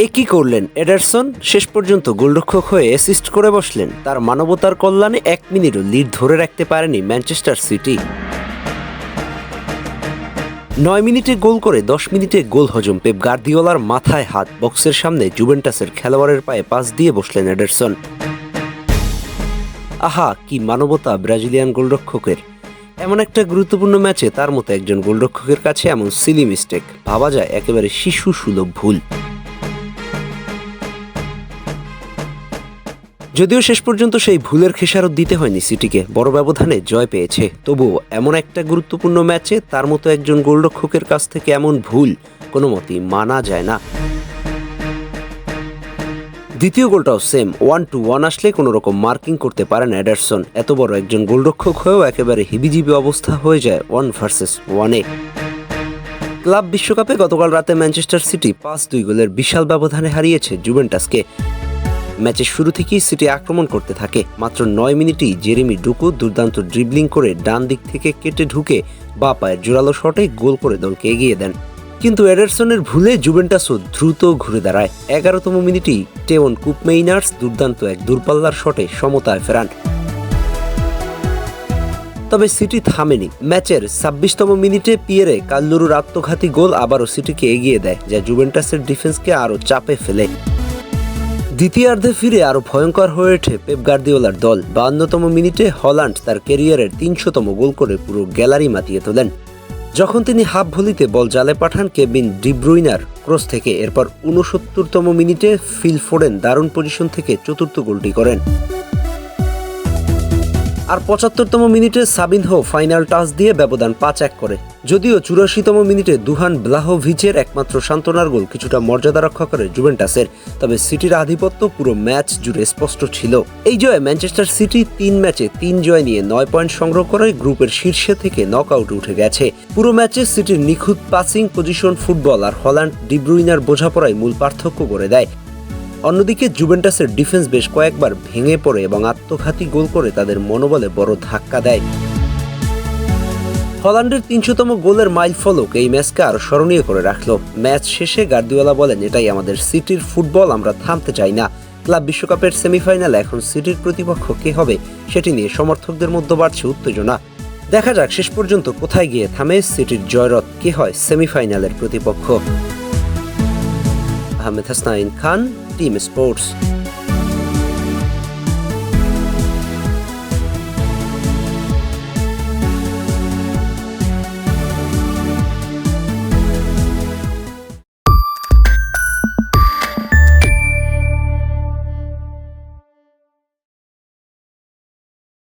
কি করলেন এডারসন? শেষ পর্যন্ত গোলরক্ষক হয়ে অ্যাসিস্ট করে বসলেন। তার মানবতার কল্যাণে 1 মিনিটও লিড ধরে রাখতে পারেনি ম্যানচেস্টার সিটি। 9 মিনিটে গোল করে 10 মিনিটে গোল হজম। পেপ গার্দিওলার মাথায় হাত। বক্সের সামনে জুভেন্টাসের খেলোয়াড়ের পায়ে পাস দিয়ে বসলেন এডারসন। আহা, কি মানবতা ব্রাজিলিয়ান গোলরক্ষকের! এমন একটা গুরুত্বপূর্ণ ম্যাচে তার মতো একজন গোলরক্ষকের কাছে এমন সিলি মিস্টেক, ভাবা যায় একেবারে শিশু সুলভ ভুল। যদিও শেষ পর্যন্ত সেই ভুলের খেসারত দিতে হয়নি সিটিকে, বড় ব্যবধানে জয় পেয়েছে। তবুও এমন একটা গুরুত্বপূর্ণ ম্যাচে তার মতো একজন গোলরক্ষকের কাছ থেকে এমন ভুল কোনো মতেই মানা যায় না। দ্বিতীয় গোলটাও সেম, 1-1 আসলে কোনো রকম মার্কিং করতে পারেন এডারসন। এত বড় একজন গোলরক্ষক হয়েও একেবারে হিবিজিবি অবস্থা হয়ে যায় 1 ভার্সেস 1-এ। ক্লাব বিশ্বকাপে গতকাল রাতে ম্যানচেস্টার সিটি 5-2 গোলের বিশাল ব্যবধানে হারিয়েছে জুভেন্টাসকে। ম্যাচের শুরু থেকেই সিটি আক্রমণ করতে থাকে। মাত্র 9 মিনিটেই জেরেমি ডুকু দুর্দান্ত ড্রিবলিং করে ডান দিক থেকে কেটে ঢুকে বাঁ পায়ের জোরালো শটে গোল করে দলকে এগিয়ে দেন। কিন্তু এডারসনের ভুলে জুভেন্টাসও দ্রুত ঘুরে দাঁড়ায়। 11তম মিনিটেই টেওন কুপমেইনার্স দুর্দান্ত এক দূরপাল্লার শটে সমতায় ফেরান। তবে সিটি থামেনি। ম্যাচের 26তম মিনিটে পিয়েরে কাল্লুরুর আত্মঘাতী গোল আবারও সিটিকে এগিয়ে দেয়, যা জুভেন্টাসের ডিফেন্সকে আরও চাপে ফেলে। দ্বিতীয়ার্ধে ফিরে আরও ভয়ঙ্কর হয়ে ওঠে পেপ গার্দিওলার দল। 52তম মিনিটে হল্যান্ড তার ক্যারিয়ারের 300তম গোল করে পুরো গ্যালারি মাতিয়ে তোলেন। যখন তিনি হাফ ভলিতে বল জালে পাঠান কেভিন ডি ব্রুইনার ক্রস থেকে। এরপর 69তম মিনিটে ফিল ফোডেন দারুণ পজিশন থেকে চতুর্থ গোলটি করেন। আর 75তম মিনিটে সাবিনহো ফাইনাল টাচ দিয়ে ব্যবধান 5-1 করে। যদিও 84তম মিনিটে দুহান ব্লাহোভিচের একমাত্র সান্ত্বনার গোল কিছুটা মর্যাদা রক্ষা করে জুভেন্টাসের। তবে সিটির আধিপত্য পুরো ম্যাচ জুড়ে স্পষ্ট ছিল। এই জয়ে ম্যানচেস্টার সিটি 3 ম্যাচে 3 জয় নিয়ে 9 পয়েন্ট সংগ্রহ করে গ্রুপের শীর্ষে থেকে নকআউটে উঠে গেছে। পুরো ম্যাচে সিটির নিখুঁত পাসিং, পজিশন ফুটবল আর হল্যান্ড ডি ব্রুইনার বোঝাপড়াই মূল পার্থক্য করে দেয়। অন্যদিকে জুভেন্টাসের ডিফেন্স বেশ কয়েকবার ভেঙে পড়ে এবং আত্মঘাতী গোল করে তাদের মনোবলে বড় ধাক্কা দেয়। হল্যান্ডের 300তম গোলের মাইল ফলক এই ম্যাচকে আরও স্মরণীয় করে রাখল। ম্যাচ শেষে গার্দিওলা বলেন, এটাই আমাদের সিটির ফুটবল, আমরা থামতে চাই না। ক্লাব বিশ্বকাপের সেমিফাইনালে এখন সিটির প্রতিপক্ষ কে হবে সেটি নিয়ে সমর্থকদের মধ্যে বাড়ছে উত্তেজনা। দেখা যাক শেষ পর্যন্ত কোথায় গিয়ে থামে সিটির জয়রথ, কে হয় সেমিফাইনালের প্রতিপক্ষ। আহমেদ হাসনাইন খান, টিম স্পোর্টস।